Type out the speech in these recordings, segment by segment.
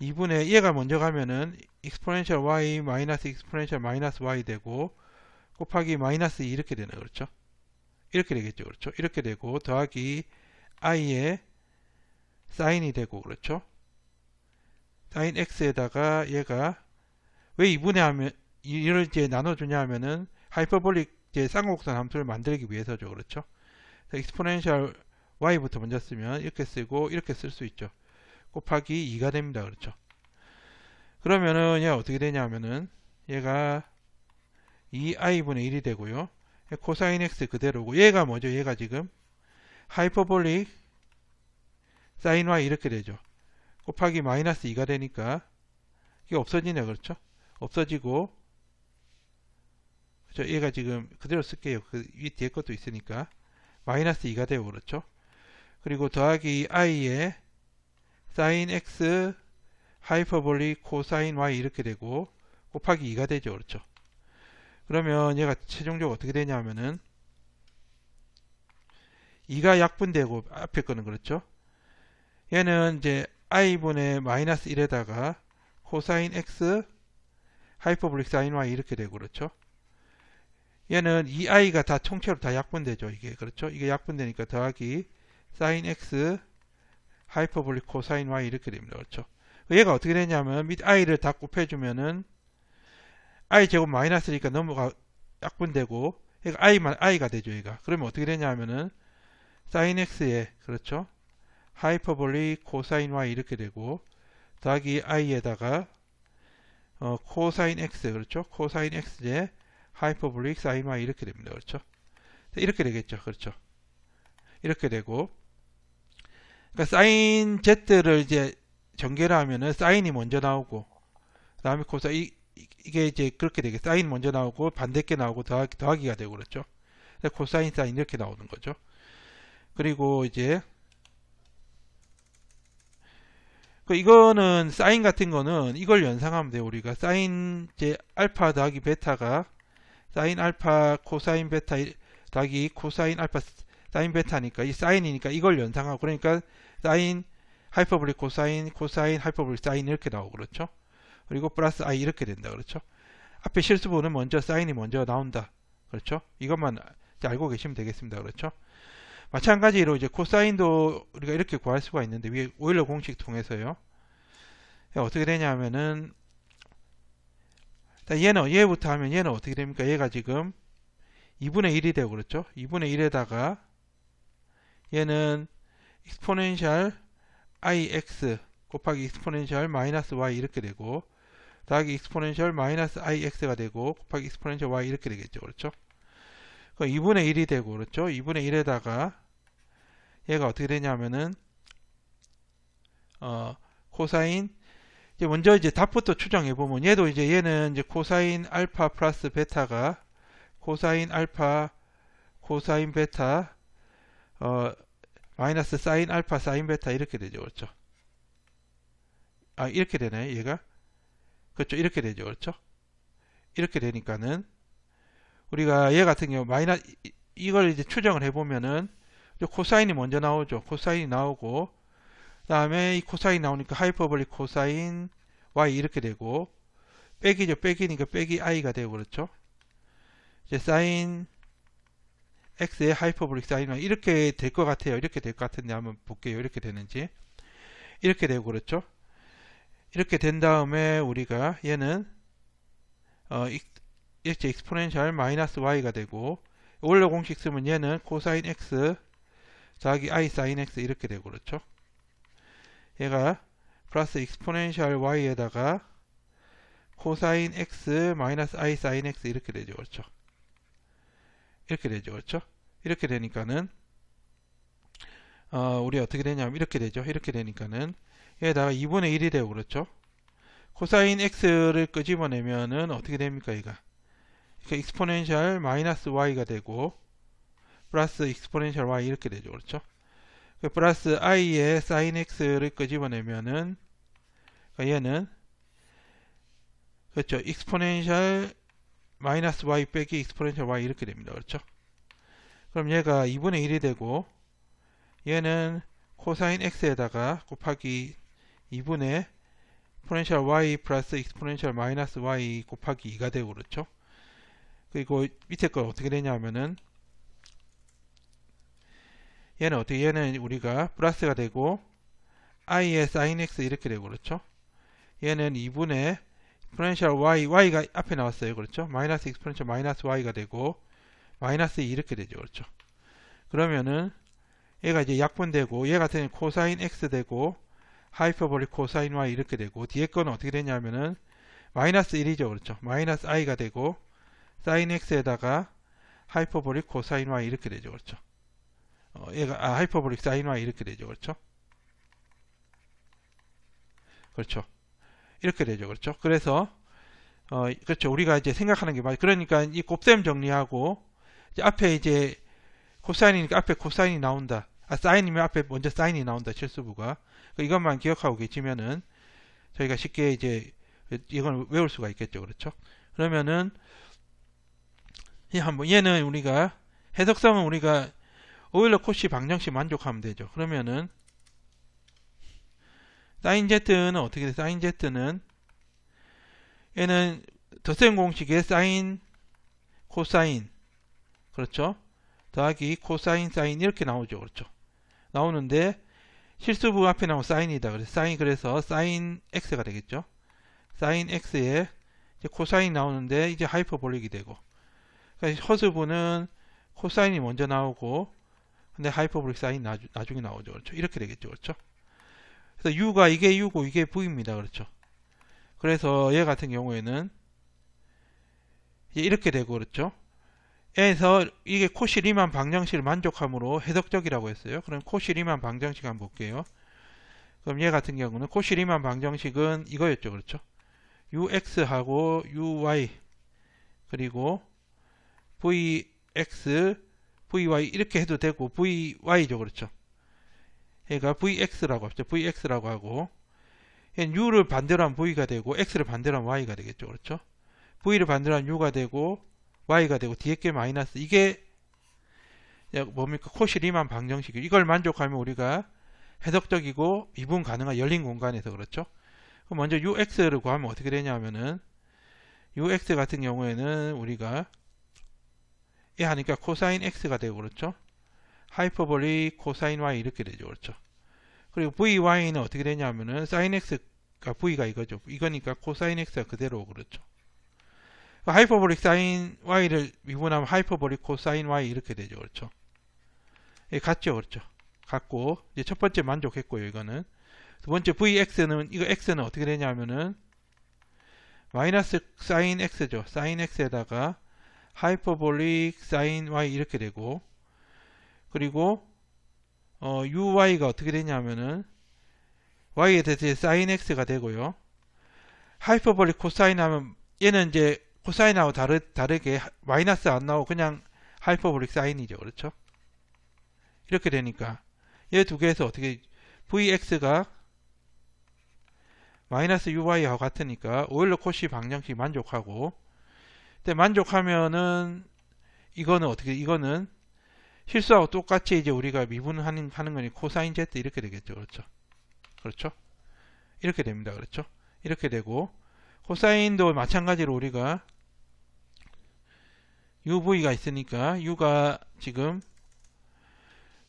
2분의 얘가 먼저 가면은 exponential y 마이너스 exponential 마이너스 y 되고 곱하기 마이너스 2 이렇게 되네. 그렇죠? 이렇게 되겠죠. 그렇죠? 이렇게 되고 더하기 i의 사인이 되고 그렇죠? 사인 x에다가 얘가 왜 2분의 하면 이를 이제 나눠주냐 하면은 하이퍼볼릭 이제 쌍곡선 함수를 만들기 위해서죠. 그렇죠? exponential y부터 먼저 쓰면 이렇게 쓰고 이렇게 쓸 수 있죠. 곱하기 2가 됩니다. 그렇죠? 그러면은 얘가 어떻게 되냐면은 얘가 2i분의 1이 되고요. 코사인 x 그대로고 얘가 뭐죠? 얘가 지금 하이퍼볼릭 사인 y 이렇게 되죠. 곱하기 마이너스 2가 되니까 이게 없어지네. 그렇죠? 없어지고 그렇죠? 얘가 지금 그대로 쓸게요. 그 위 뒤에 것도 있으니까 마이너스 2가 되고 그렇죠? 그리고 더하기 i의 사인 x 하이퍼볼릭 코사인 y 이렇게 되고 곱하기 2가 되죠. 그렇죠? 그러면 얘가 최종적으로 어떻게 되냐면은 2가 약분되고 앞에 거는 그렇죠? 얘는 이제 i분의 마이너스 1에다가 코사인 x 하이퍼볼릭 사인 y 이렇게 되고 그렇죠? 얘는 2i가 다 통째로 다 약분되죠. 이게 그렇죠? 이게 약분되니까 더하기 사인 x 하이퍼볼릭 코사인 y 이렇게 됩니다. 그렇죠? 얘가 어떻게 되냐면 밑 i를 다 곱해주면은 i 제곱 마이너스니까 넘어가 약분되고 얘가 i가 되죠. 얘가 그러면 어떻게 되냐면은 사인 x에 그렇죠? 하이퍼볼릭 코사인 y 이렇게 되고 더하기 i에다가 코사인 x 그렇죠? 코사인 x제 하이퍼볼릭 사인 y 이렇게 됩니다. 그렇죠? 이렇게 되겠죠. 그렇죠? 이렇게 되고 그러니까 사인 z를 이제 전개를 하면은 사인이 먼저 나오고 그다음에 코사인 이게 이제 그렇게 되게 사인 먼저 나오고 반대께 나오고 더하기가 되고 그렇죠. 코사인 사인 이렇게 나오는 거죠. 그리고 이제 이거는 사인 같은 거는 이걸 연상하면 돼요. 우리가 사인 이제 알파 더하기 베타가 사인 알파 코사인 베타 더하기 코사인 알파 사인 베타니까 이 사인이니까 이걸 연상하고 그러니까 사인 하이퍼볼릭 코사인 코사인 하이퍼볼릭 사인 이렇게 나오고 그렇죠. 그리고 플러스 i 이렇게 된다. 그렇죠. 앞에 실수분은 먼저 사인이 먼저 나온다. 그렇죠. 이것만 알고 계시면 되겠습니다. 그렇죠. 마찬가지로 이제 코사인도 우리가 이렇게 구할 수가 있는데 위에 오일러 공식 통해서요. 어떻게 되냐면은 얘는 얘부터 하면 얘는 어떻게 됩니까? 얘가 지금 2분의 1이 되고 그렇죠. 2분의 1에다가 얘는 exponential ix 곱하기 exponential 마이너스 y 이렇게 되고 더하기 exponential 마이너스 ix가 되고 곱하기 exponential y 이렇게 되겠죠. 그렇죠. 2분의 1이 되고 그렇죠. 2분의 1에다가 얘가 어떻게 되냐면은 코사인 이제 먼저 이제 답부터 추정해 보면 얘도 이제 얘는 이제 코사인 알파 플러스 베타가 코사인 알파 코사인 베타 마이너스 사인 알파 사인 베타 이렇게 되죠. 그렇죠. 이렇게 되네. 얘가 그렇죠. 이렇게 되죠. 그렇죠. 이렇게 되니까는 우리가 얘 같은 경우 이걸 이제 추정을 해보면은 코사인이 먼저 나오죠. 코사인이 나오고 그 다음에 이 코사인 나오니까 하이퍼볼릭 코사인 y 이렇게 되고 빼기죠. 빼기니까 빼기 i가 되고 그렇죠. 이제 사인 x의 하이퍼볼릭 사인 y 이렇게 될 것 같아요. 이렇게 될 것 같은데 한번 볼게요. 이렇게 되는지 이렇게 되고 그렇죠. 이렇게 된 다음에 우리가 얘는 이렇게 exponential 마이너스 y가 되고 오일러 공식 쓰면 얘는 코사인 x 더하기 i 사인 x 이렇게 되고 그렇죠. 얘가 플러스 exponential y에다가 코사인 x 마이너스 i 사인 x 이렇게 되죠. 그렇죠. 이렇게 되죠. 그렇죠. 이렇게 되니까는 우리 어떻게 되냐면 이렇게 되죠. 이렇게 되니까는 얘에다가 2분의 1이 되고 그렇죠. 코사인 x를 끄집어내면은 어떻게 됩니까? 얘가 exponential 마이너스 y가 되고 플러스 exponential y 이렇게 되죠. 그렇죠. 플러스 i의 sin x를 끄집어내면은 얘는 그렇죠. exponential 마이너스 y 빼기 exponential y 이렇게 됩니다. 그렇죠. 그럼 얘가 2분의 1이 되고 얘는 코사인 x에다가 곱하기 2분의 exponential y 플러스 exponential 마이너스 y 곱하기 2가 되고 그렇죠. 그리고 밑에 거 어떻게 되냐면은 얘는 어떻게 얘는 우리가 플러스가 되고 i의 sin x 이렇게 되고 그렇죠. 얘는 2분의 exponential y가 앞에 나왔어요. 그렇죠. 마이너스 exponential 마이너스 y가 되고 마이너스 2 이렇게 되죠. 그렇죠. 그러면은 얘가 이제 약분되고 얘 같은 경우는 코사인 x 되고 하이퍼볼릭 코사인 y 이렇게 되고 뒤에 거는 어떻게 되냐면은 마이너스 1이죠. 그렇죠. 마이너스 i가 되고 사인 x에다가 하이퍼볼릭 코사인 y 이렇게 되죠. 그렇죠. 얘가 하이퍼볼릭 사인 y 이렇게 되죠. 그렇죠. 그렇죠. 이렇게 되죠. 그렇죠. 그래서 그렇죠. 우리가 이제 생각하는 게 맞아요. 그러니까 이 곱셈 정리하고 이제 앞에 이제 코사인이니까 앞에 코사인이 나온다. 사인이면 앞에 먼저 사인이 나온다. 실수부가. 이것만 기억하고 계시면은 저희가 쉽게 이제 이걸 외울 수가 있겠죠. 그렇죠. 그러면은 얘는 우리가 해석성은 우리가 오일러 코시 방정식 만족하면 되죠. 그러면은 사인 z는 어떻게 돼? 사인 z는 얘는 덧셈 공식의 사인 코사인 그렇죠. 더하기 코사인 사인 이렇게 나오죠. 그렇죠. 나오는데 실수부 앞에 나오면 사인이다. 그래서 사인 x가 되겠죠. 사인 x에 이제 코사인 나오는데 이제 하이퍼볼릭이 되고 그러니까 허수부는 코사인이 먼저 나오고 근데 하이퍼볼릭 사인 나중에 나오죠. 그렇죠. 이렇게 되겠죠. 그렇죠. 그래서 u가 이게 u고 이게 v입니다. 그렇죠. 그래서 얘 같은 경우에는 이렇게 되고 그렇죠. 에서 이게 코시 리만 방정식을 만족함으로 해석적이라고 했어요. 그럼 코시 리만 방정식 한번 볼게요. 그럼 얘 같은 경우는 코시 리만 방정식은 이거였죠. 그렇죠. ux하고 uy 그리고 vx vy 이렇게 해도 되고 vy죠. 그렇죠. 얘가 vx라고 하죠. vx라고 하고 u를 반대로 하면 v가 되고 x를 반대로 하면 y가 되겠죠. 그렇죠. v를 반대로 하면 u가 되고 y가 되고 뒤에 게 마이너스 이게 뭡니까? 코시 리만 방정식이에요. 이걸 만족하면 우리가 해석적이고 미분 가능한 열린 공간에서 그렇죠. 그럼 먼저 ux를 구하면 어떻게 되냐면은 ux 같은 경우에는 우리가 이 하니까 코사인 x가 되고 그렇죠. 하이퍼볼릭 코사인 y 이렇게 되죠. 그렇죠. 그리고 vy는 어떻게 되냐면은 사인 x가 v가 이거죠. 이거니까 코사인 x가 그대로 그렇죠. 하이퍼볼릭 사인 y를 미분하면 하이퍼볼릭 코사인 y 이렇게 되죠. 그렇죠. 예, 같죠. 그렇죠. 같고 이제 첫 번째 만족했고요. 이거는 두 번째 vx는 이거 x는 어떻게 되냐면은 마이너스 사인 x죠. 사인 x에다가 하이퍼볼릭 사인 y 이렇게 되고 그리고 uy가 어떻게 되냐면은 y에 대해서 사인 x가 되고요. 하이퍼볼릭 코사인 하면 얘는 이제 코사인하고 다르게 마이너스 안 나오고 그냥 하이퍼볼릭 사인이죠. 그렇죠. 이렇게 되니까 얘 두 개에서 어떻게 vx가 마이너스 uy하고 같으니까 오일러 코시 방정식 만족하고 근데 만족하면은 이거는 어떻게 이거는 실수하고 똑같이 이제 우리가 미분하는 거니 코사인 z 이렇게 되겠죠. 그렇죠. 그렇죠. 이렇게 됩니다. 그렇죠. 이렇게 되고 코사인도 마찬가지로 우리가 uv가 있으니까 u가 지금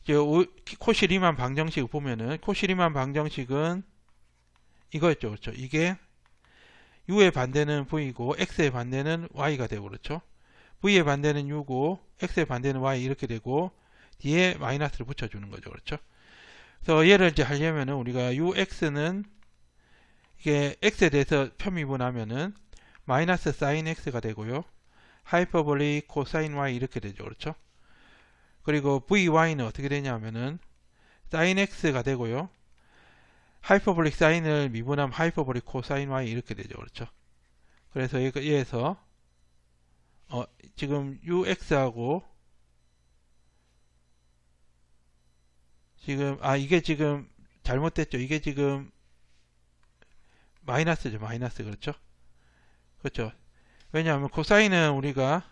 이제 코시 리만 방정식을 보면은 코시 리만 방정식은 이거였죠. 그렇죠. 이게 u의 반대는 v고 x의 반대는 y가 되고 그렇죠. v의 반대는 u고 x의 반대는 y 이렇게 되고 뒤에 마이너스를 붙여주는 거죠. 그렇죠. 그래서 얘를 이제 하려면은 우리가 ux는 이게 x에 대해서 편미분하면은 마이너스 사인 x가 되고요. 하이퍼볼릭 코사인 y 이렇게 되죠. 그렇죠. 그리고 vy는 어떻게 되냐면은 사인 x가 되고요. 하이퍼볼릭 사인을 미분하면 하이퍼볼릭 코사인 y 이렇게 되죠. 그렇죠. 그래서 얘에서 지금 ux하고 지금 이게 지금 잘못됐죠. 이게 지금 마이너스죠. 마이너스. 그렇죠. 그렇죠. 왜냐하면 코사인은 우리가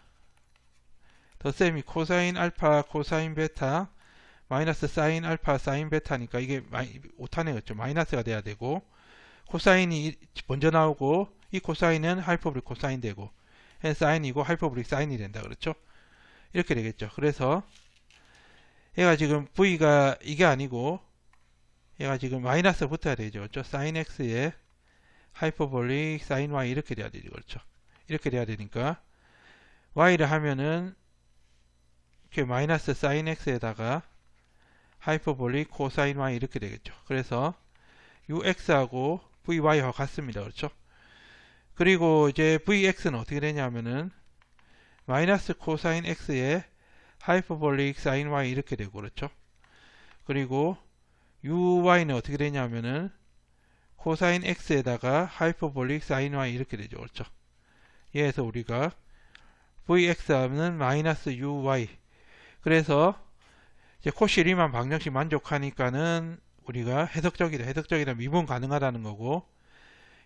덧셈이 코사인 알파 코사인 베타 마이너스 사인 알파 사인 베타니까 이게 오타네. 그렇죠. 마이너스가 돼야 되고 코사인이 먼저 나오고 이 코사인은 하이퍼보릭 코사인 되고 사인이고 하이퍼보릭 사인이 된다. 그렇죠? 이렇게 되겠죠. 그래서 얘가 지금 V가 이게 아니고 얘가 지금 마이너스 붙어야 되죠. 그렇죠? 사인 X에 하이퍼볼릭 사인 Y 이렇게 돼야 되죠. 그렇죠? 이렇게 돼야 되니까 Y를 하면은 이렇게 마이너스 사인 X에다가 하이퍼볼릭 코사인 Y 이렇게 되겠죠. 그래서 UX하고 VY하고 같습니다. 그렇죠? 그리고 이제 VX는 어떻게 되냐면은 마이너스 코사인 X에 하이퍼볼릭 사인 Y 이렇게 되고 그렇죠? 그리고 UY는 어떻게 되냐면은 코사인 X에다가 하이퍼볼릭 사인 Y 이렇게 되죠. 그렇죠? 얘에서 우리가 VX 하면 마이너스 UY 그래서 이제 코시 리만 방정식 만족하니까는 우리가 해석적이다 미분 가능하다는 거고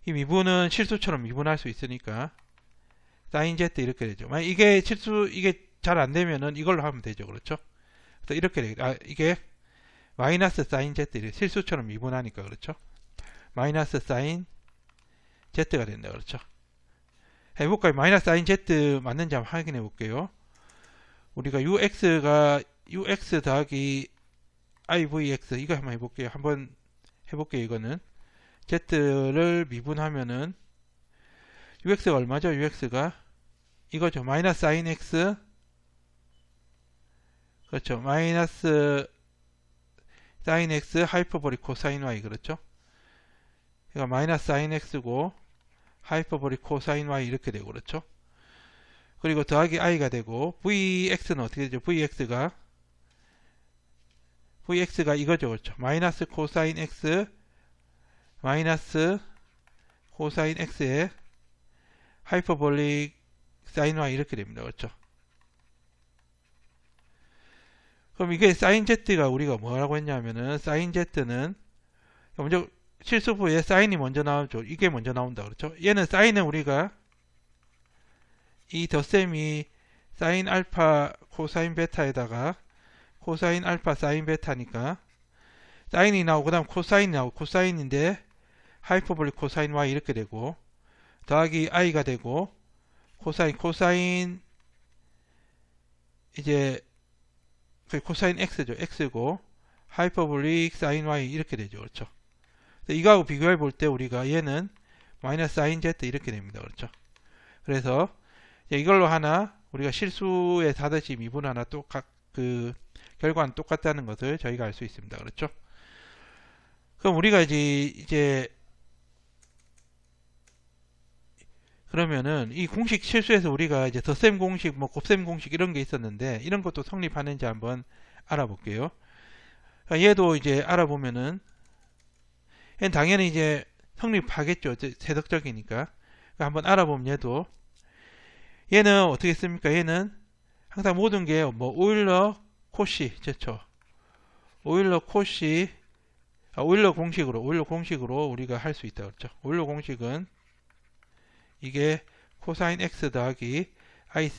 이 미분은 실수처럼 미분할 수 있으니까 사인 Z 이렇게 되죠. 만약 이게 잘 안 되면은 이걸로 하면 되죠. 그렇죠? 그래서 이렇게 되겠다. 이게 마이너스 사인 Z 이렇게 실수처럼 미분하니까 그렇죠? 마이너스 사인 Z가 된다. 그렇죠? 해볼까요? 마이너스 사인 Z 맞는지 한번 확인해 볼게요. 우리가 UX 더하기 IVX 이거 한번 해볼게요. 한번 해볼게요. 이거는 Z를 미분하면은 UX가 얼마죠? UX가 이거죠. 마이너스 사인 X 그렇죠. 마이너스 사인 X 하이퍼보릭 코사인 Y 그렇죠. 그러니까 마이너스 사인 X고 하이퍼보릭 코사인 Y 이렇게 되고 그렇죠. 그리고 더하기 I가 되고 VX는 어떻게 되죠? VX가 이거죠. 그렇죠. 마이너스 코사인 X 마이너스 코사인 X에 하이퍼볼릭 사인 Y 이렇게 됩니다. 그렇죠. 그럼 이게 사인 Z가 우리가 뭐라고 했냐면은 사인 Z는 먼저 실수부에 사인이 먼저 나오죠. 이게 먼저 나온다. 그렇죠. 얘는 사인은 우리가 이 덧셈이 사인 알파 코사인 베타에다가 코사인 알파 사인 베타니까 사인이 나오고 그다음 코사인이 나오고 코사인인데 하이퍼볼릭 코사인 Y 이렇게 되고 더하기 I가 되고 코사인 이제 코사인 X죠. X고 하이퍼볼릭 사인 Y 이렇게 되죠. 그렇죠. 이거하고 비교해 볼 때 우리가 얘는 마이너스 사인 Z 이렇게 됩니다. 그렇죠. 그래서 이걸로 하나 우리가 실수에 사듯이 미분 하나 그 결과는 똑같다는 것을 저희가 알 수 있습니다. 그렇죠. 그럼 우리가 이제 그러면은 이 공식 실수에서 우리가 이제 덧셈 공식, 뭐 곱셈 공식 이런 게 있었는데 이런 것도 성립하는지 한번 알아볼게요. 그러니까 얘도 이제 알아보면은 얘는 당연히 이제 성립하겠죠. 세덕적이니까. 그러니까 한번 알아보면 얘는 어떻게 씁니까? 얘는 항상 모든 게 뭐 오일러 코시, 그렇죠? 오일러 공식으로 우리가 할 수 있다. 그렇죠? 오일러 공식은 이게 코사인 X 더하기 I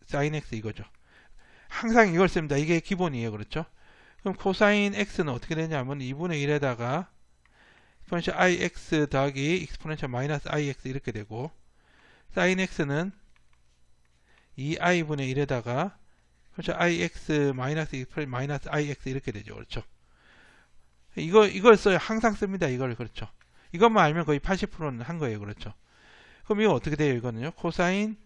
사인 X 이거죠. 항상 이걸 씁니다. 이게 기본이에요. 그렇죠? 그럼 코사인 X는 어떻게 되냐면 2분의 1에다가 익스포넨셜 IX 더하기 익스포넨셜 마이너스 IX 이렇게 되고 사인 X는 2i분의 1에다가 그렇죠? IX 마이너스 IX 이렇게 되죠. 그렇죠? 이걸 써야 항상 씁니다. 이걸 그렇죠? 이것만 알면 거의 80%는 한 거예요. 그렇죠? 그럼 이거 어떻게 돼요? 이거는요. 코사인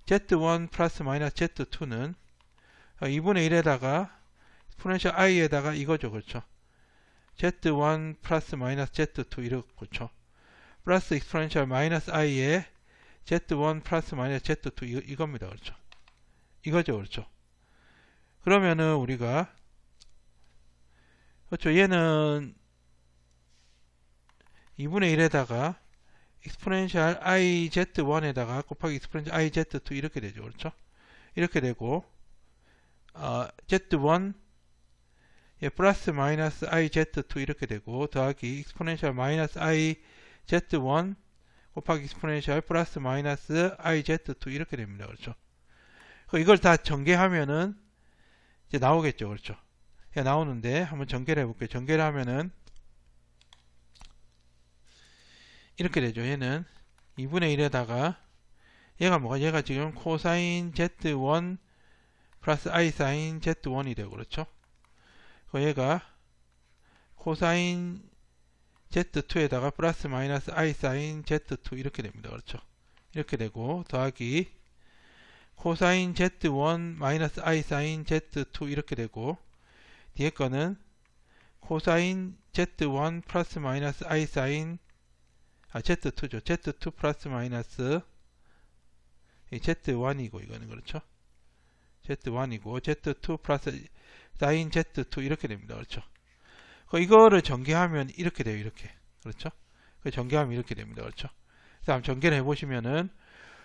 Z1 플러스 마이너스 Z2는 2분의 1에다가 익스포넨셜 i에다가 이거죠. 그렇죠? Z1 플러스 마이너스 Z2 이렇게 그렇죠? 플러스 익스포넨셜 마이너스 i에 Z1 플러스 마이너스 Z2 이겁니다. 그렇죠? 이거죠. 그렇죠? 그러면은 우리가 그렇죠. 얘는 2분의 1에다가 익스포넨셜 IZ1에다가 곱하기 익스포넨셜 IZ2 이렇게 되죠. 그렇죠? 이렇게 되고 Z1 플러스 마이너스 IZ2 이렇게 되고 더하기 익스포넨셜 마이너스 IZ1 곱하기 익스포넨셜 플러스 마이너스 IZ2 이렇게 됩니다. 그렇죠? 이걸 다 전개하면은 이제 나오겠죠. 그렇죠? 나오는데 한번 전개를 해볼게요. 전개를 하면은 이렇게 되죠. 얘는 2분의 1에다가 얘가 뭐가 얘가 지금 코사인 Z1 플러스 I 사인 Z1이 되고 그렇죠. 얘가 코사인 Z2에다가 플러스 마이너스 I 사인 Z2 이렇게 됩니다. 그렇죠. 이렇게 되고 더하기 코사인 Z1 마이너스 I 사인 Z2 이렇게 되고 뒤에 거는 코사인 Z1 플러스 마이너스 I 사인 Z2죠. Z2 플러스 마이너스 Z1이고 이거는 그렇죠. Z1이고 Z2 플러스 사인 Z2 이렇게 됩니다. 그렇죠. 이거를 전개하면 이렇게 돼요. 이렇게. 그렇죠. 전개하면 이렇게 됩니다. 그렇죠. 그래서 한번 전개를 해보시면은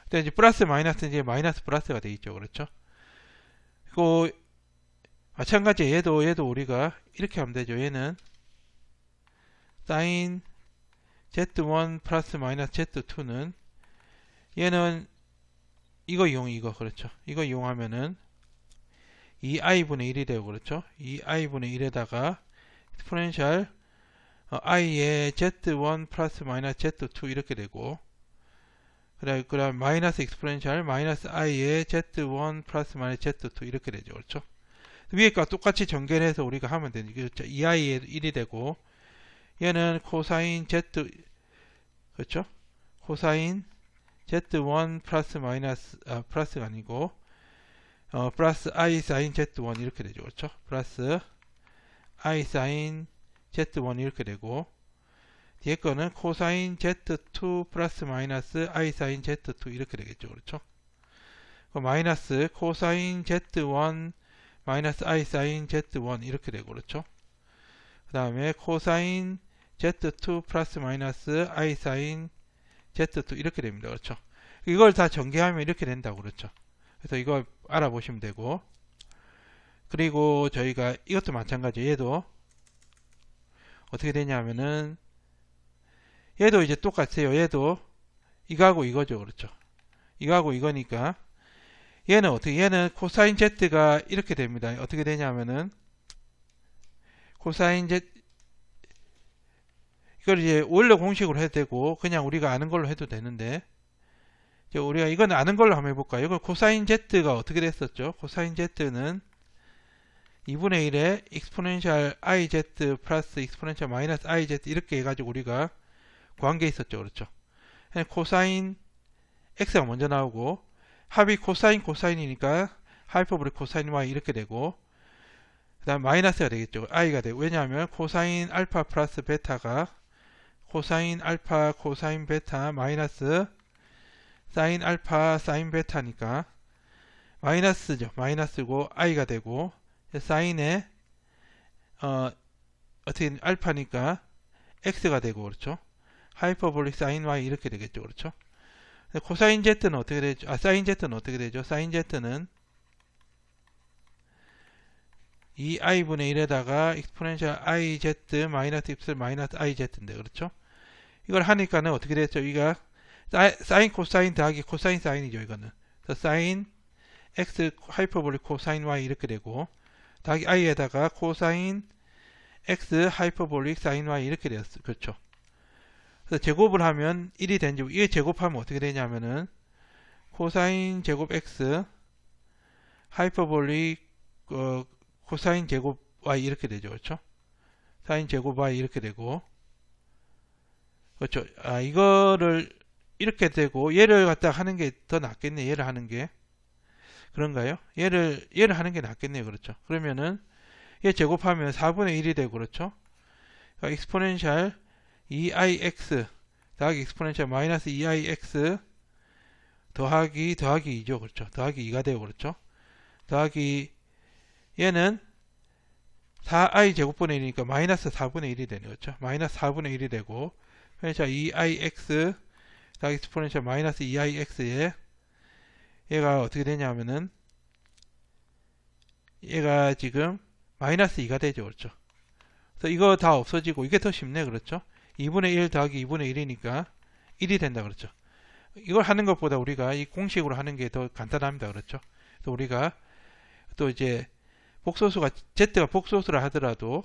이제 플러스 마이너스 이제 마이너스 플러스가 돼 있죠. 그렇죠. 그리고 마찬가지 얘도 우리가 이렇게 하면 되죠. 얘는 사인 Z1 플러스 마이너스 Z2는 얘는 이거 그렇죠. 이거 이용하면은 2i분의 1이 되고 그렇죠. 2i분의 1에다가 exponential i의 z1 플러스 마이너스 z2 이렇게 되고 그다음 마이너스 exponential 마이너스 i의 z1 플러스 마이너스 z2 이렇게 되죠. 그렇죠. 위에과 똑같이 전개를 해서 우리가 하면 되죠. 그렇죠. 2i의 1이 되고 얘는 코사인 z 그렇죠. 코사인 z1 플러스 마이너스 플러스가 아니고 플러스 i 사인 z1 이렇게 되죠. 그렇죠. 플러스 i 사인 z1 이렇게 되고 뒤에 거는 코사인 z2 플러스 마이너스 i 사인 z2 이렇게 되겠죠. 그렇죠. 마이너스 코사인 z1 마이너스 i 사인 z1 이렇게 되고 그렇죠. 그 다음에 코사인 z2 플러스 마이너스 i 사인 z2 이렇게 됩니다. 그렇죠. 이걸 다 전개하면 이렇게 된다고 그렇죠. 그래서 이거 알아보시면 되고 그리고 저희가 이것도 마찬가지 얘도 어떻게 되냐면은 얘도 이제 똑같아요. 얘도 이거하고 이거죠. 그렇죠. 이거하고 이거니까 얘는 어떻게 얘는 코사인 z가 이렇게 됩니다. 어떻게 되냐면은 코사인 z 이걸 이제 원래 공식으로 해도 되고 그냥 우리가 아는 걸로 해도 되는데 우리가 이건 아는 걸로 한번 해볼까요? 이거 코사인 z가 어떻게 됐었죠? 코사인 z는 2분의 1에 exponential iz 플러스 exponential 마이너스 iz 이렇게 해가지고 우리가 구한 게 있었죠. 그렇죠? 코사인 x가 먼저 나오고 합이 코사인이니까 하이퍼보릭 코사인 y 이렇게 되고 그 다음 마이너스가 되겠죠. i가 되고 왜냐하면 코사인 알파 플러스 베타가 코사인 알파 코사인 베타 마이너스 사인 알파 사인 베타니까 마이너스죠. 마이너스고 i가 되고 사인에 어떻게 알파니까 x가 되고 그렇죠. 하이퍼볼릭 사인 y 이렇게 되겠죠. 그렇죠. 코사인 z는 어떻게 되죠? 사인 z는 어떻게 되죠? 사인 z는 2i분의 1에다가 exponential iz 마이너스 입술 마이너스 iz인데 그렇죠. 이걸 하니까는 어떻게 됐죠? 이가 사인 코사인 더하기 코사인 사인이죠. 이거는 사인 x 하이퍼볼릭 코사인 y 이렇게 되고 더하기 i에다가 코사인 x 하이퍼볼릭 사인 y 이렇게 되었어. 그렇죠. 그래서 제곱을 하면 1이 된지 이게 제곱하면 어떻게 되냐면은 코사인 제곱 x 하이퍼볼릭 코사인 제곱 y 이렇게 되죠. 그렇죠. 사인 제곱 y 이렇게 되고 그렇죠. 이거를 이렇게 되고 얘를 갖다 하는 게 더 낫겠네. 얘를 하는 게 그런가요? 얘를 하는 게 낫겠네요. 그렇죠. 그러면은 얘 제곱하면 4분의 1이 되고 그렇죠. 그러니까 exponential 2ix 더하기 exponential 마이너스 2ix 더하기 2죠. 그렇죠. 더하기 2가 되고 그렇죠. 더하기 얘는 4i 제곱분의 1이니까 마이너스 4분의 1이 되네요. 그렇죠. 마이너스 4분의 1이 되고 그래서 2ix 더하기 exponential 마이너스 2ix에 얘가 어떻게 되냐면은 얘가 지금 마이너스 2가 되죠. 그렇죠. 그래서 이거 다 없어지고 이게 더 쉽네. 그렇죠. 2분의 1 더하기 2분의 1이니까 1이 된다. 그렇죠. 이걸 하는 것보다 우리가 이 공식으로 하는 게 더 간단합니다. 그렇죠. 그래서 우리가 또 이제 복소수가 z가 복소수라 하더라도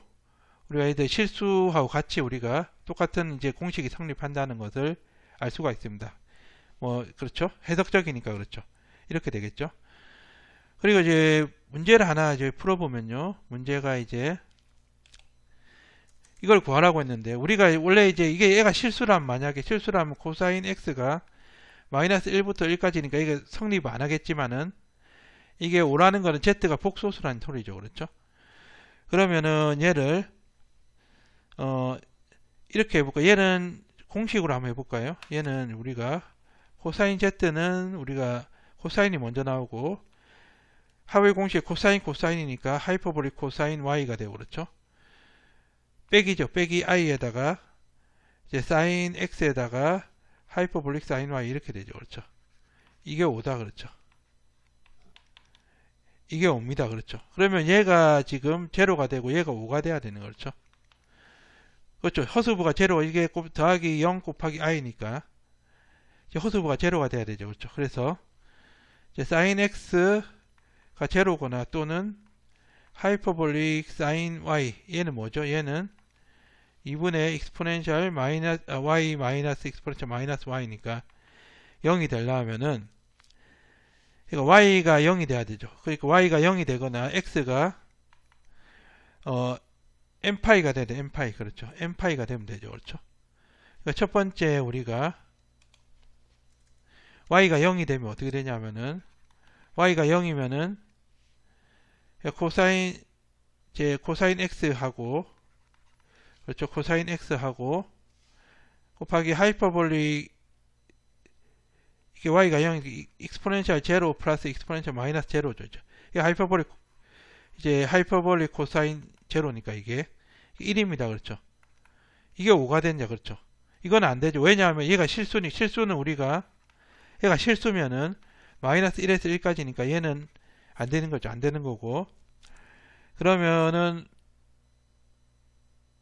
우리가 이제 실수하고 같이 우리가 똑같은 이제 공식이 성립한다는 것을 알 수가 있습니다. 뭐 그렇죠? 해석적이니까 그렇죠. 이렇게 되겠죠. 그리고 이제 문제를 하나 이제 풀어보면요. 문제가 이제 이걸 구하라고 했는데 우리가 원래 이제 이게 얘가 실수라면 만약에 실수라면 코사인 x가 마이너스 1부터 1까지니까 이게 성립 안 하겠지만은 이게 오라는 거는 z가 복소수라는 소리죠. 그렇죠? 그러면은 얘를 이렇게 해볼까? 얘는 공식으로 한번 해볼까요? 얘는 우리가 코사인 z는 우리가 코사인이 먼저 나오고 하위 공식 코사인 코사인이니까 하이퍼볼릭 코사인 y가 되고 그렇죠? 빼기죠. 빼기 i에다가 이제 사인 x에다가 하이퍼볼릭 사인 y 이렇게 되죠. 그렇죠? 이게 5다 그렇죠? 이게 5입니다. 그렇죠? 그러면 얘가 지금 제로가 되고 얘가 5가 돼야 되는 거죠. 그렇죠? 허수부가 제로 이게 더하기 0 곱하기 i니까 허수부가 제로가 돼야 되죠. 그렇죠? 그래서 이제 sin x가 제로거나 또는 하이퍼볼릭 sin y 얘는 뭐죠? 얘는 2분의 익스포넨셜 마이너스 y 마이너스 익스포넨셜 마이너스 y니까 0이 되려면은 그러니까 y가 0이 돼야 되죠. 그러니까 y가 0이 되거나 x가 n파이가 돼야 돼. n파이 그렇죠. n파이가 되면 되죠. 그렇죠. 그러니까 첫 번째 우리가 y가 0이 되면 어떻게 되냐면은 y가 0이면은 코사인 x하고 그렇죠. 코사인 x하고 곱하기 하이퍼볼릭 이게 y가 0 익스포넨셜 제로 플러스 익스포넨셜 마이너스 제로죠. 이게 하이퍼볼릭 코사인 제로니까 이게 1입니다. 그렇죠. 이게 5가 됐냐 그렇죠. 이건 안 되죠. 왜냐하면 얘가 실수는 우리가 얘가 실수면은 마이너스 1에서 1까지니까 얘는 안 되는 거죠. 안 되는 거고 그러면은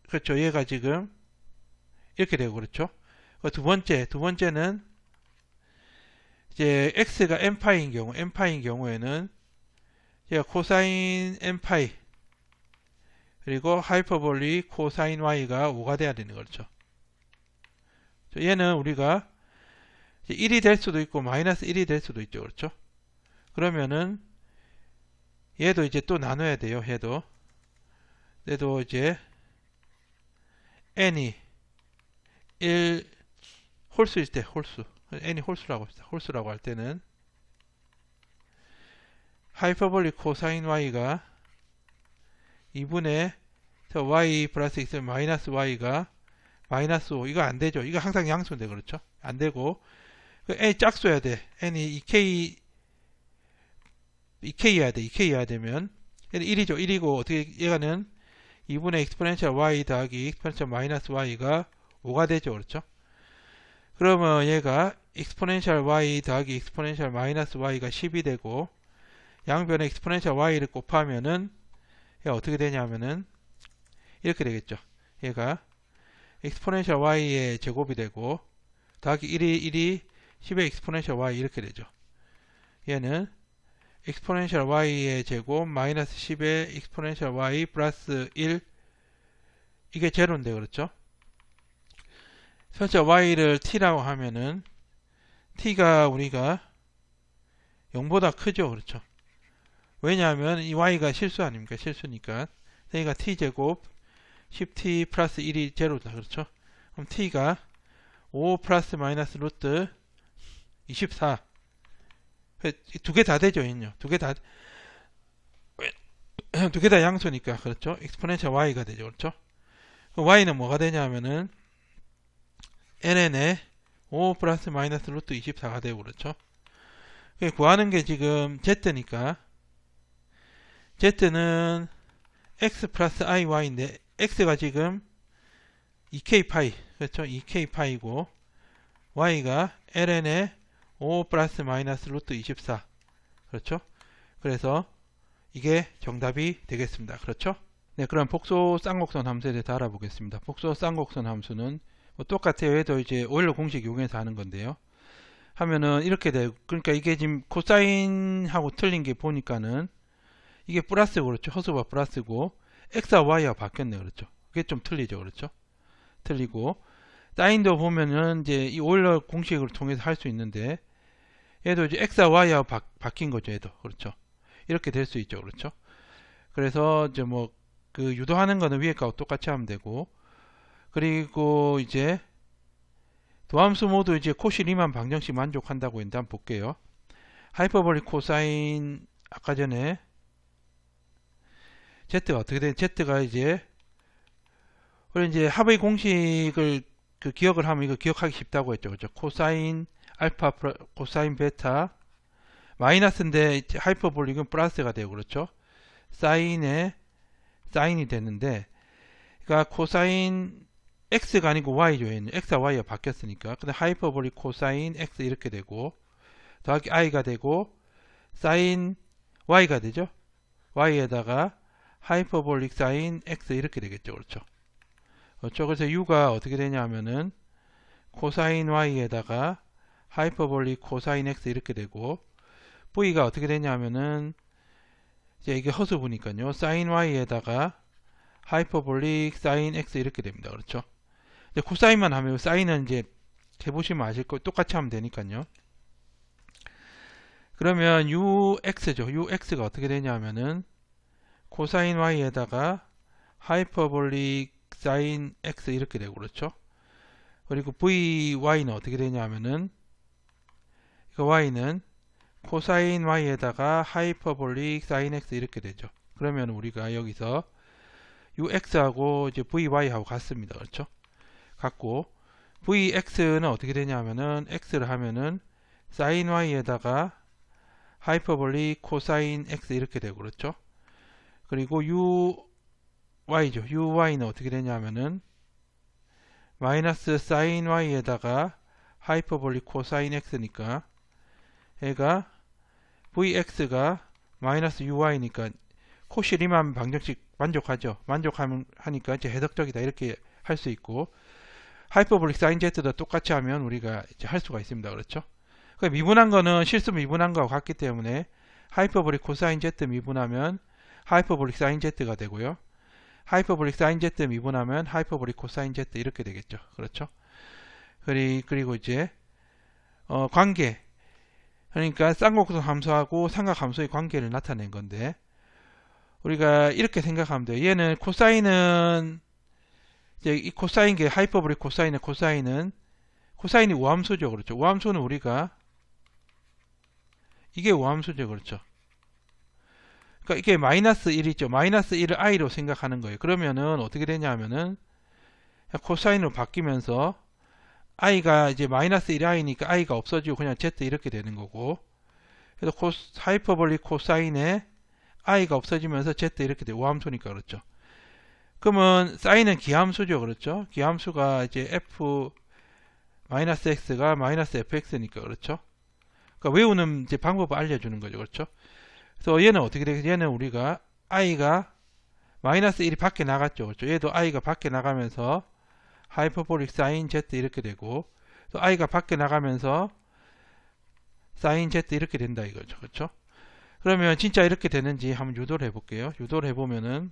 그렇죠. 얘가 지금 이렇게 되고 그렇죠. 두 번째는 이제 x가 n파인 경우에는 얘가 코사인 n파이 그리고 하이퍼볼릭 코사인 y가 5가 돼야 되는 거죠. 얘는 우리가 1이 될 수도 있고 마이너스 1이 될 수도 있죠. 그렇죠? 그러면은 얘도 이제 또 나눠야 돼요. 얘도 이제 n이 1 홀수일 때 n이 홀수라고 합시다. 홀수라고 할 때는 하이퍼볼릭 코사인 y가 2분의 y 플러스 x 마이너스 y가 마이너스 5 이거 안 되죠. 이거 항상 양수인데 그렇죠? 안 되고 n이 짝수여야 돼. n이 2k여야 돼. 2k여야 되면 얘는 1이죠. 1이고 어떻게 얘가는 2분의 익스포넨셜 y 더하기 익스포넨셜 마이너스 y가 5가 되죠. 그렇죠? 그러면 얘가 익스포넨셜 y 더하기 익스포넨셜 마이너스 y가 10이 되고 양변에 익스포넨셜 y를 곱하면은 얘가 어떻게 되냐면은 이렇게 되겠죠. 얘가 익스포넨셜 y의 제곱이 되고 더하기 1이 10의 익스포넨셜 y 이렇게 되죠. 얘는 익스포넨셜 y의 제곱 마이너스 10의 익스포넨셜 y 플러스 1 이게 제로인데 그렇죠? 현재 y를 t라고 하면은 t가 우리가 0보다 크죠. 그렇죠? 왜냐하면 이 y가 실수 아닙니까? 실수니까. 그러니까 t제곱 10t 플러스 1이 제로다. 그렇죠? 그럼 t가 5 플러스 마이너스 루트 24 두 개 다 되죠. 두 개 다 양수니까 그렇죠? 익스포넨셜 y가 되죠. 그렇죠? y는 뭐가 되냐면은 ln에 5 플러스 마이너스 루트 24가 되고 그렇죠? 구하는 게 지금 z니까 z는 x 플러스 iy인데 x가 지금 2k 파이 그렇죠? 2k 파이고 y가 ln에 5 플러스 마이너스 루트 24 그렇죠? 그래서 이게 정답이 되겠습니다. 그렇죠? 네, 그럼 복소 쌍곡선 함수에 대해서 알아보겠습니다. 복소 쌍곡선 함수는 뭐 똑같아요. 얘도 이제 오일러 공식 이용해서 하는 건데요. 하면은 이렇게 돼요. 그러니까 이게 지금 코사인하고 틀린 게 보니까는 이게 플러스고 그렇죠. 허수가 플러스고 x와 y가 바뀌었네. 그렇죠. 그게 좀 틀리죠. 그렇죠? 틀리고 사인도 보면은 이제 이 오일러 공식을 통해서 할 수 있는데 얘도 이제 x와 y하고 바뀐 거죠. 얘도 그렇죠. 이렇게 될 수 있죠. 그렇죠? 그래서 이제 뭐 그 유도하는 거는 위에 거하고 똑같이 하면 되고, 그리고 이제 도함수 모두 이제 코시 리만 방정식 만족한다고 했는데 한번 볼게요. 하이퍼볼릭 코사인 아까 전에 z가 어떻게 돼? z가 이제 우리 이제 합의 공식을 그 기억을 하면 이거 기억하기 쉽다고 했죠. 그렇죠? 코사인 알파 코사인 베타 마이너스인데 하이퍼볼릭은 플러스가 되고 그렇죠? 사인이 되는데 그러니까 코사인 x가 아니고 y죠. 얘는 x와 y가 바뀌었으니까. 근데 하이퍼볼릭 코사인 x 이렇게 되고 더하기 i가 되고 사인 y가 되죠. y에다가 하이퍼볼릭 사인 x 이렇게 되겠죠. 그렇죠? 그렇죠? 그래서 u가 어떻게 되냐면은 코사인 y에다가 하이퍼볼릭 코사인 x 이렇게 되고 v가 어떻게 되냐면은 이제 이게 허수부니까요. 사인 y에다가 하이퍼볼릭 사인 x 이렇게 됩니다. 그렇죠? 이제 코사인만 하면 사인은 이제 해보시면 아실 거 똑같이 하면 되니까요. 그러면 ux죠. ux가 어떻게 되냐면은 코사인 y에다가 하이퍼볼릭 사인 x 이렇게 되고 그렇죠? 그리고 vy는 어떻게 되냐면은 이거 y는 코사인 y에다가 하이퍼볼릭 사인 x 이렇게 되죠. 그러면 우리가 여기서 ux하고 이제 vy하고 같습니다. 그렇죠? 같고 vx는 어떻게 되냐면은 x를 하면은 사인 y에다가 하이퍼볼릭 코사인 x 이렇게 되고 그렇죠? 그리고 uy죠. uy는 어떻게 되냐면은 마이너스 사인 y에다가 하이퍼볼릭 코사인 x니까 얘가 vx가 마이너스 uy니까 코시 리만 방정식 만족하죠. 만족하니까 이제 해석적이다 이렇게 할 수 있고 하이퍼볼릭 사인 z도 똑같이 하면 우리가 이제 할 수가 있습니다. 그렇죠? 미분한 거는 실수 미분한 거와 같기 때문에 하이퍼볼릭 코사인 z 미분하면 하이퍼볼릭 사인 z가 되고요. 하이퍼볼릭 사인 z 미분하면 하이퍼볼릭 코사인 z 이렇게 되겠죠. 그렇죠? 그리고 이제 관계 그러니까 쌍곡선 함수하고 삼각 함수의 관계를 나타낸 건데 우리가 이렇게 생각하면 돼요. 얘는 코사인은 이제 이 코사인 게 하이퍼볼릭 코사인의 코사인이 우함수죠. 그렇죠? 우함수는 우리가 이게 우함수죠. 그렇죠? 그러니까 이게 마이너스 1이죠. 마이너스 1을 i로 생각하는 거예요. 그러면은 어떻게 되냐면은 코사인으로 바뀌면서 i가 이제 마이너스 1 i니까 i가 없어지고 그냥 z 이렇게 되는 거고 그래서 하이퍼볼릭 코사인에 i가 없어지면서 z 이렇게 돼요. 우함수니까 그렇죠. 그러면 사인은 기함수죠. 그렇죠? 기함수가 이제 f 마이너스 x가 마이너스 fx니까 그렇죠? 그러니까 외우는 이제 방법을 알려주는 거죠. 그렇죠? 그래서 얘는 어떻게 되겠어요? 얘는 우리가 i가 마이너스 1이 밖에 나갔죠. 그렇죠? 얘도 i가 밖에 나가면서 하이퍼볼릭 사인 z 이렇게 되고 또 i가 밖에 나가면서 사인 z 이렇게 된다 이거죠. 그렇죠? 그러면 진짜 이렇게 되는지 한번 유도를 해볼게요. 유도를 해보면은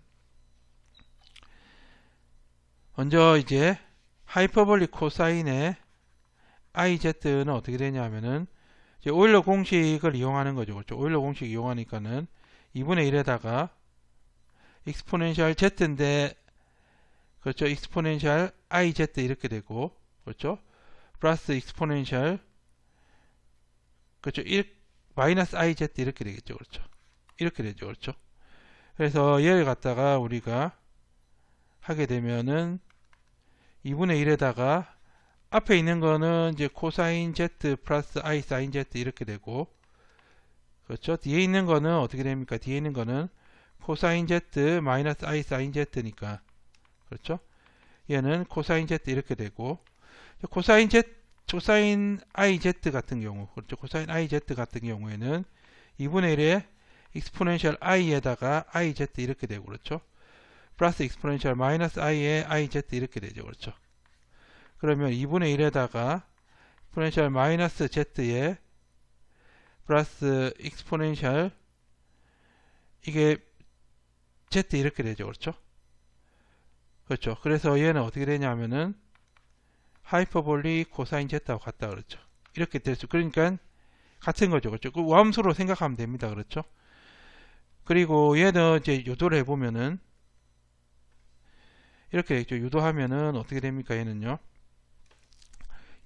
먼저 이제 하이퍼볼릭 코사인의 iz는 어떻게 되냐면은 이제 오일러 공식을 이용하는 거죠. 그렇죠? 오일러 공식 이용하니까는 2분의 1에다가 익스포넨셜 z인데 그렇죠? 익스포넨셜 iz 이렇게 되고 그렇죠? 플러스 익스포넨셜 그렇죠? 1 마이너스 iz 이렇게 되겠죠. 그렇죠? 이렇게 되죠. 그렇죠? 그래서 얘를 갖다가 우리가 하게 되면은 2분의 1에다가 앞에 있는 거는 이제 코사인 z 플러스 i 사인 z 이렇게 되고 그렇죠? 뒤에 있는 거는 어떻게 됩니까? 뒤에 있는 거는 코사인 z 마이너스 i 사인 z니까 그렇죠? 얘는 코사인 z 이렇게 되고 코사인 iz 같은 경우 그렇죠? 코사인 iz 같은 경우에는 2분의 1에 익스포넨셜 i에다가 iz 이렇게 되고 그렇죠? 플러스 익스포넨셜 마이너스 i에 iz 이렇게 되죠. 그렇죠? 그러면 2분의 1에다가 익스포넨셜 마이너스 z에 플러스 익스포넨셜 이게 z 이렇게 되죠. 그렇죠? 그렇죠. 그래서 얘는 어떻게 되냐면은 하이퍼볼릭 코사인 제타하고 같다 그렇죠. 이렇게 될 수, 그러니까 같은 거죠. 그렇죠. 그 우함수로 생각하면 됩니다. 그렇죠. 그리고 얘는 이제 유도를 해보면은 이렇게 되겠죠. 유도하면은 어떻게 됩니까? 얘는요.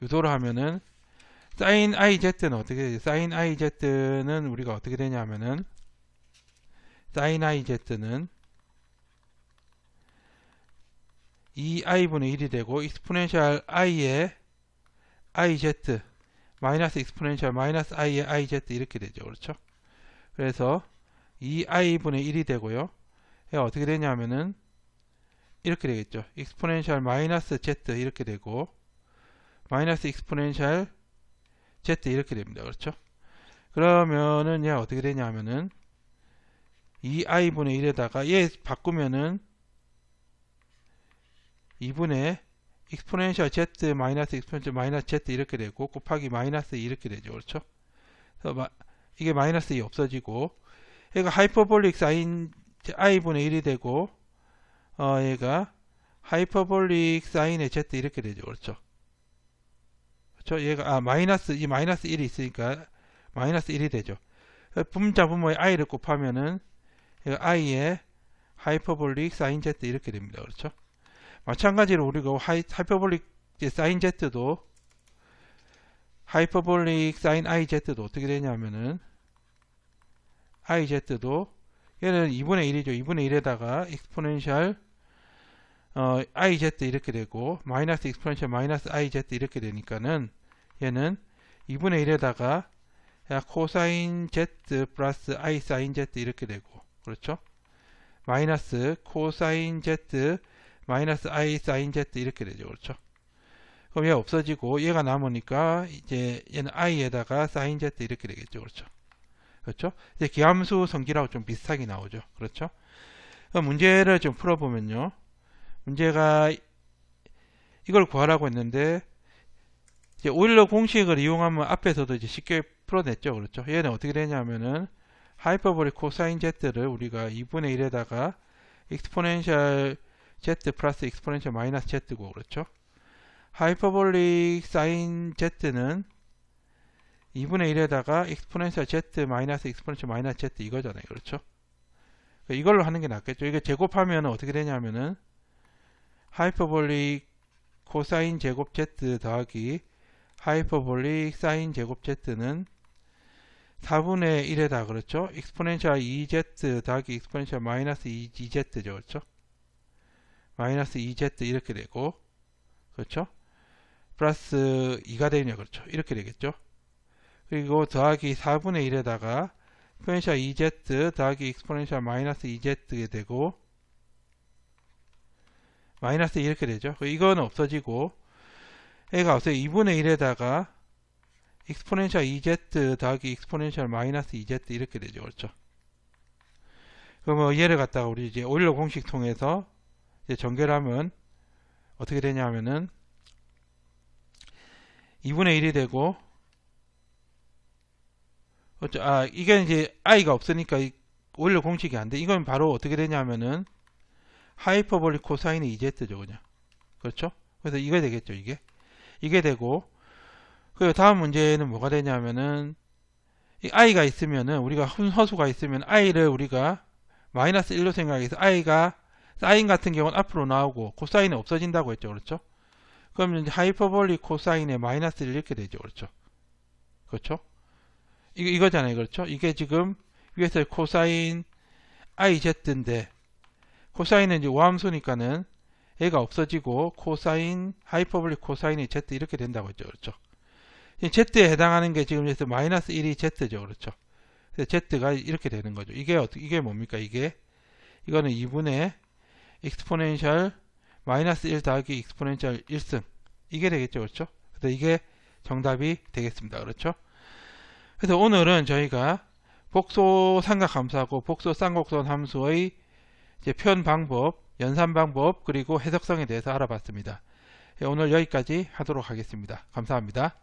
유도를 하면은 sin iz는 어떻게 되죠? sin iz는 우리가 어떻게 되냐면은 sin iz는 2i분의 1이 되고 익스포넨셜 i의 iz 마이너스 익스포넨셜 마이너스 i의 iz 이렇게 되죠. 그렇죠? 그래서 2i분의 1이 되고요. 얘가 어떻게 되냐면은 이렇게 되겠죠. 익스포넨셜 마이너스 z 이렇게 되고 마이너스 익스포넨셜 z 이렇게 됩니다. 그렇죠? 그러면은 얘가 어떻게 되냐면은 2i분의 1에다가 얘 바꾸면은 2분의 익스포넨셜 z 마이너스 익스포넨셜 마이너스 z 이렇게 되고 곱하기 마이너스 2 이렇게 되죠. 그렇죠? 그래서 이게 마이너스 2 없어지고 얘가 하이퍼볼릭 사인 i분의 1이 되고 얘가 하이퍼볼릭 사인의 z 이렇게 되죠. 그렇죠? 그렇죠? 얘가 마이너스 1이 있으니까 마이너스 1이 되죠. 분자 분모의 i를 곱하면은 얘가 i의 하이퍼볼릭 사인 z 이렇게 됩니다. 그렇죠? 마찬가지로 우리가 하이퍼볼릭 사인 z도 하이퍼볼릭 사인 iz도 어떻게 되냐면은 iz도 얘는 2분의 1이죠. 2분의 1에다가 익스포넨셜 iz 이렇게 되고 마이너스 익스포넨셜 마이너스 iz 이렇게 되니까는 얘는 2분의 1에다가 코사인 z 플러스 i 사인 z 이렇게 되고 그렇죠? 마이너스 코사인 z 마이너스 i 사인 z 이렇게 되죠. 그렇죠? 그럼 얘 없어지고 얘가 남으니까 이제 얘는 i에다가 사인 z 이렇게 되겠죠. 그렇죠? 그렇죠? 이제 기함수 성질하고 좀 비슷하게 나오죠. 그렇죠? 그럼 문제를 좀 풀어보면요. 문제가 이걸 구하라고 했는데 이제 오일러 공식을 이용하면 앞에서도 이제 쉽게 풀어냈죠. 그렇죠? 얘는 어떻게 되냐면은 하이퍼볼릭 코사인 z를 우리가 2분의 1에다가 익스포넨셜 z 플러스 익스포넨셜 마이너스 z고 그렇죠? 하이퍼볼릭 사인 z는 2분의 1에다가 익스포넨셜 z 마이너스 익스포넨셜 마이너스 z 이거잖아요. 그렇죠? 이걸로 하는 게 낫겠죠. 이게 제곱하면 어떻게 되냐면은 하이퍼볼릭 코사인 제곱 z 더하기 하이퍼볼릭 사인 제곱 z는 4분의 1에다 그렇죠? 익스포넨셜 2z 더하기 익스포넨셜 마이너스 2z죠. 그렇죠? 마이너스 2z 이렇게 되고 그렇죠? 플러스 2가 되냐 그렇죠? 이렇게 되겠죠? 그리고 더하기 4분의 1에다가 익스포넨셜 2z 더하기 익스포넨셜 마이너스 2z가 되고 마이너스 이렇게 되죠? 이거는 없어지고 얘가 없어요. 2분의 1에다가 익스포넨셜 2z 더하기 익스포넨셜 마이너스 2z 이렇게 되죠. 그렇죠? 그러면 얘를 갖다가 우리 이제 오일러 공식 통해서 이제 전개하면 어떻게 되냐면은 2분의 1이 되고 이게 이제 i가 없으니까 오일러 공식이 안 돼. 이건 바로 어떻게 되냐면은 하이퍼볼릭 코사인의 2z죠. 그냥. 그렇죠? 그래서 이게 되겠죠. 이게 되고 그리고 다음 문제는 뭐가 되냐면은 이 i가 있으면은 우리가 혼허수가 있으면 i를 우리가 마이너스 1로 생각해서 i가 사인 같은 경우는 앞으로 나오고 코사인은 없어진다고 했죠. 그렇죠? 그러면 이제 하이퍼볼릭 코사인의 마이너스 1 이렇게 되죠. 그렇죠? 그렇죠? 이거잖아요. 그렇죠? 이게 지금 위에서 코사인 iz인데 코사인은 이제 우함수니까는 얘가 없어지고 코사인 하이퍼볼릭 코사인의 z 이렇게 된다고 했죠. 그렇죠? z에 해당하는 게 지금 여기서 마이너스 1이 z죠. 그렇죠? 그래서 z가 이렇게 되는 거죠. 이게 뭡니까? 이거는 2분의 익스포넨셜 마이너스 1 더하기 익스포넨셜 1승 이게 되겠죠. 그렇죠? 그래서 이게 정답이 되겠습니다. 그렇죠? 그래서 오늘은 저희가 복소 삼각함수하고 복소 쌍곡선 함수의 이제 표현 방법, 연산 방법, 그리고 해석성에 대해서 알아봤습니다. 오늘 여기까지 하도록 하겠습니다. 감사합니다.